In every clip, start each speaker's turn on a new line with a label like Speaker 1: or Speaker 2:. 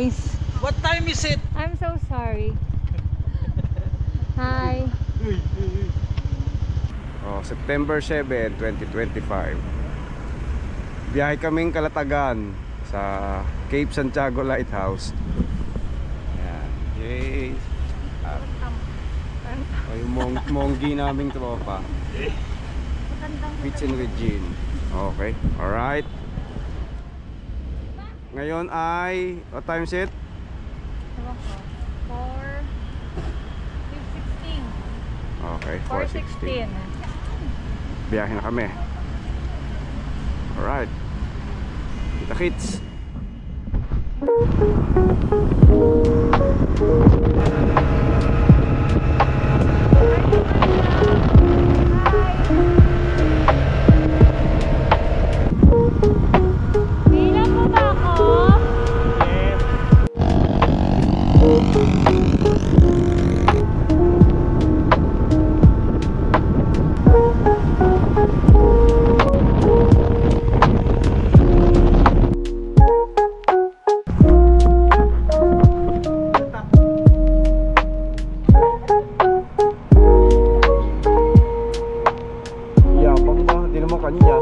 Speaker 1: guys.
Speaker 2: What time is it?
Speaker 1: I'm so sorry. Hi.
Speaker 3: Oh, September 7, 2025. Biyahe kaming Kalatagan sa Cape Santiago Lighthouse. Ayan. Yay! Yung monggi naming tropa. Fits in with Jean. Okay, alright. Ngayon ay, what time is it?
Speaker 1: 4:16.
Speaker 3: Okay,
Speaker 1: 4:16.
Speaker 3: Biyahe na kami. Alright. Kita kits.
Speaker 1: Bilang mo ba ako?
Speaker 3: Yapang ba? Di naman kanya.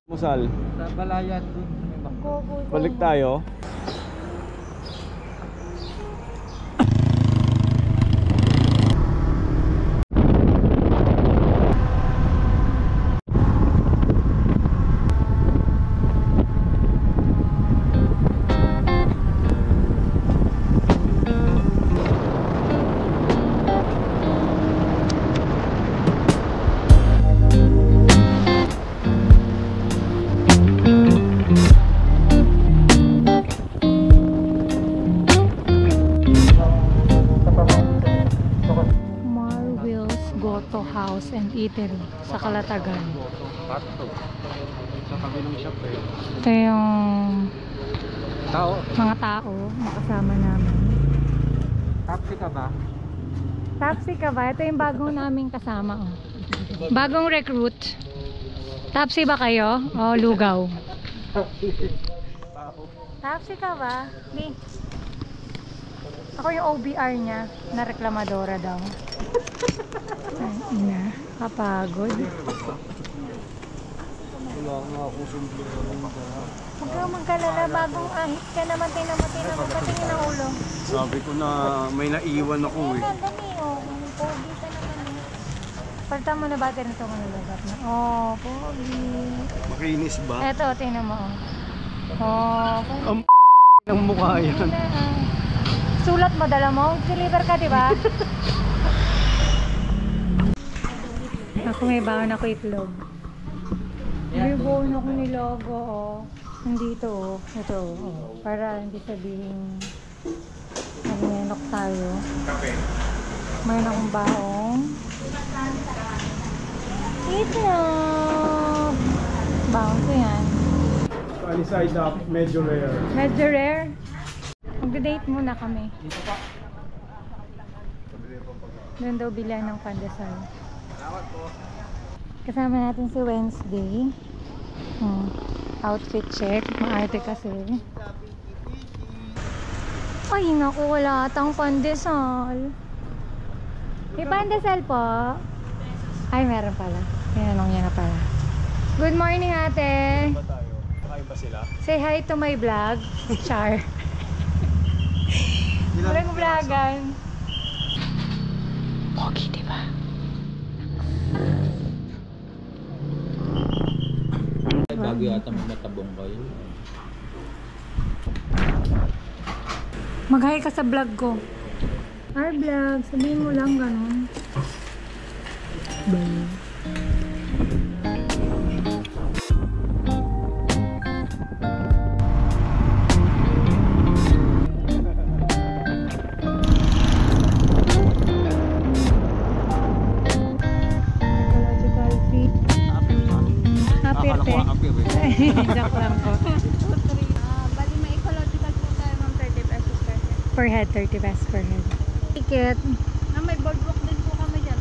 Speaker 3: Musal.
Speaker 2: Sa Balayan dun sa may bangko.
Speaker 3: Balik tayo.
Speaker 1: House and Eatery sa Kalatagan.
Speaker 2: Sa kabilang shop eh.
Speaker 1: Ito yung
Speaker 2: Tao.
Speaker 1: mga tao makasama namin.
Speaker 2: Taxi ka ba?
Speaker 1: Tapsi ka ba? Ito yung bagong naming kasama. Oh. Bagong recruit. Tapsi ba kayo? O lugaw? Tapsi ka ba? Di. Ako yung OBR niya na reklamadora daw. Ay, ina. Kapagod.
Speaker 3: Wala nga ako sumple.
Speaker 1: Huwag kang magkalala, bagong ahit ka naman, tinamatay na magpatingin ang ulo.
Speaker 3: Sabi ko na may naiwan ako eh.
Speaker 1: Dami, oh. Pogi ka naman eh. Palitan mo na battery nito mga lugar na. Oh, pogi.
Speaker 3: Makinis ba?
Speaker 1: Eto, tingnan mo. Oh, pogi.
Speaker 3: Ang ng mukha yan.
Speaker 1: Sulat mo, dala mo. Deliver ka, di ba? Ako may baon ako itlog. May baon ako nilogo, oh. Nandito, oh. Ito, oh. Para hindi sabihin nagmenok tayo. Mayroon akong baong. Itlog! Bounce yan.
Speaker 4: Sunny side up, medyo rare.
Speaker 1: Medyo rare. Mag-date muna kami. Doon daw bilhan ng pandesal. Kasama natin si Wednesday. Outfit check. Maarte kasi. Ay, naku, wala atang pandesal. May pandesal po? Ay, meron pala. Tinanong niya na pala. Good morning, ate.
Speaker 4: Ba tayo? Kakain ba sila?
Speaker 1: Say hi to my vlog. Char. Walang vlogan. Pogi, diba?
Speaker 2: Bago yata matabong kayo.
Speaker 1: Mag-hi ka sa vlog ko. Our vlog. Sabihin mo lang ganun. Bye. Joke lang po.
Speaker 5: Bali may ecological po tayo ma'am, 30 pesos per head.
Speaker 1: Per head, 30 pesos per head. Ticket.
Speaker 5: May boardwalk din po kami dyan.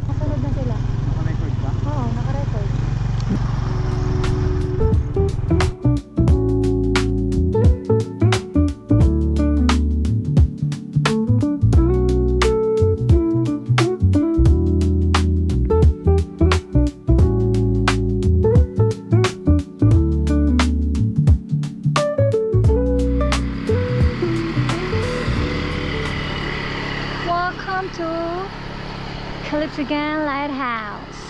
Speaker 1: Nasunod na sila.
Speaker 4: Naka-record ba?
Speaker 1: Oo, naka-record. Welcome to Calitrigan Lighthouse.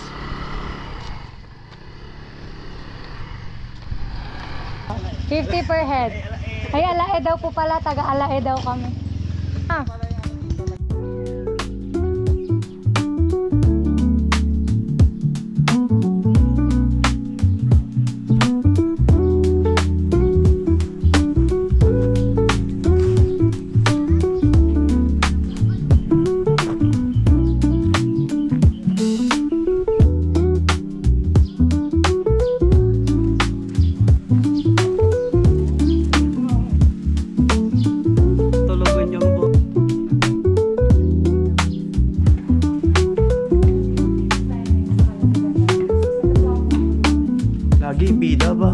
Speaker 1: $50 per head. Ay, alae daw po pala. Taga-alae daw kami. Ah.
Speaker 4: Tulugan yung boat. Lagi bida ba?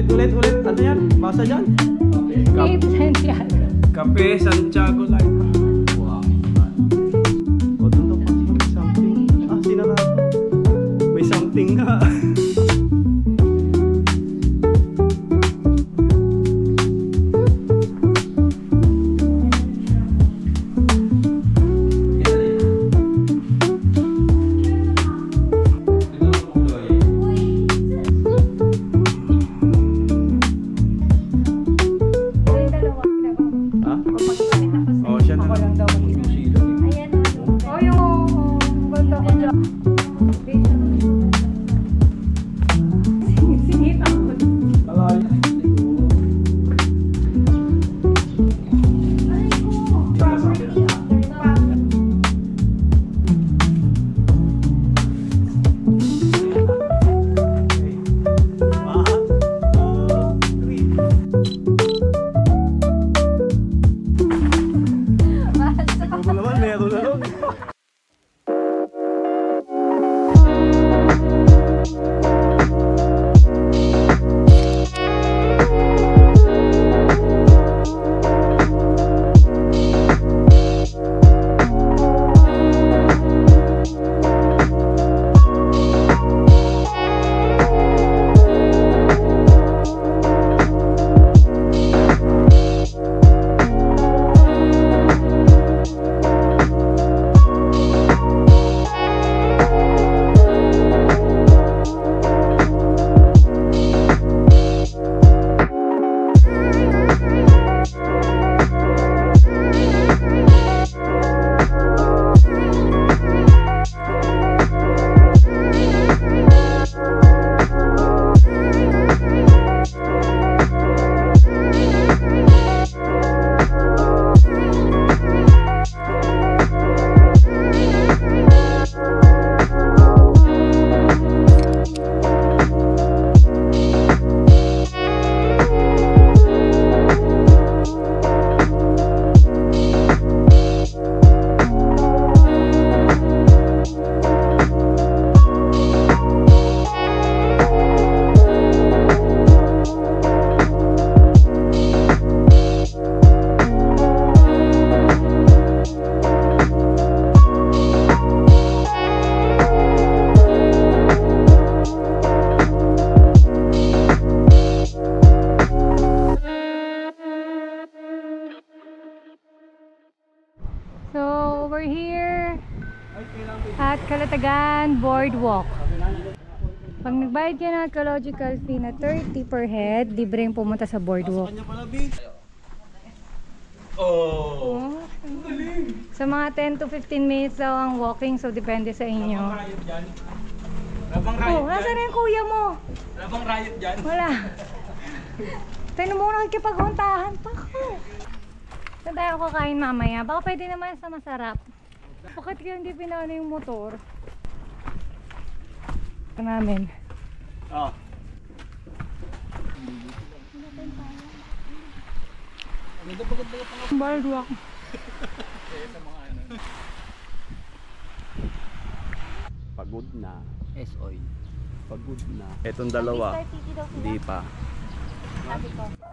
Speaker 4: Ulit. Ano yan? Basa dyan?
Speaker 1: Cape Santiago.
Speaker 4: Cafe Santiago Lighthouse. Wow. O, doon daw pa may something. Ah, sinarado. May something nga. Ha? Oh, siya
Speaker 1: Kalatagan Boardwalk. Pag nagbayad ka ng ecological fee na 30 per head, libre yung pumunta sa boardwalk. Oh. Sa mga 10 to 15 minutes daw ang walking, so depende sa inyo. Oh, nasa na yung kuya mo?
Speaker 2: Wala bang riot dyan?
Speaker 1: Wala. Tayo mo nakikipag-huntahan pa ko. Saan tayo kakain mamaya? Baka pwede naman sa masarap. Bakit kaya hindi pinano yung motor? Namin.
Speaker 4: Ah.
Speaker 1: Boardwalk.
Speaker 3: Pagod na.
Speaker 2: S-Oil.
Speaker 3: Pagod na. Etong dalawa, hindi pa.
Speaker 1: Sabi ko.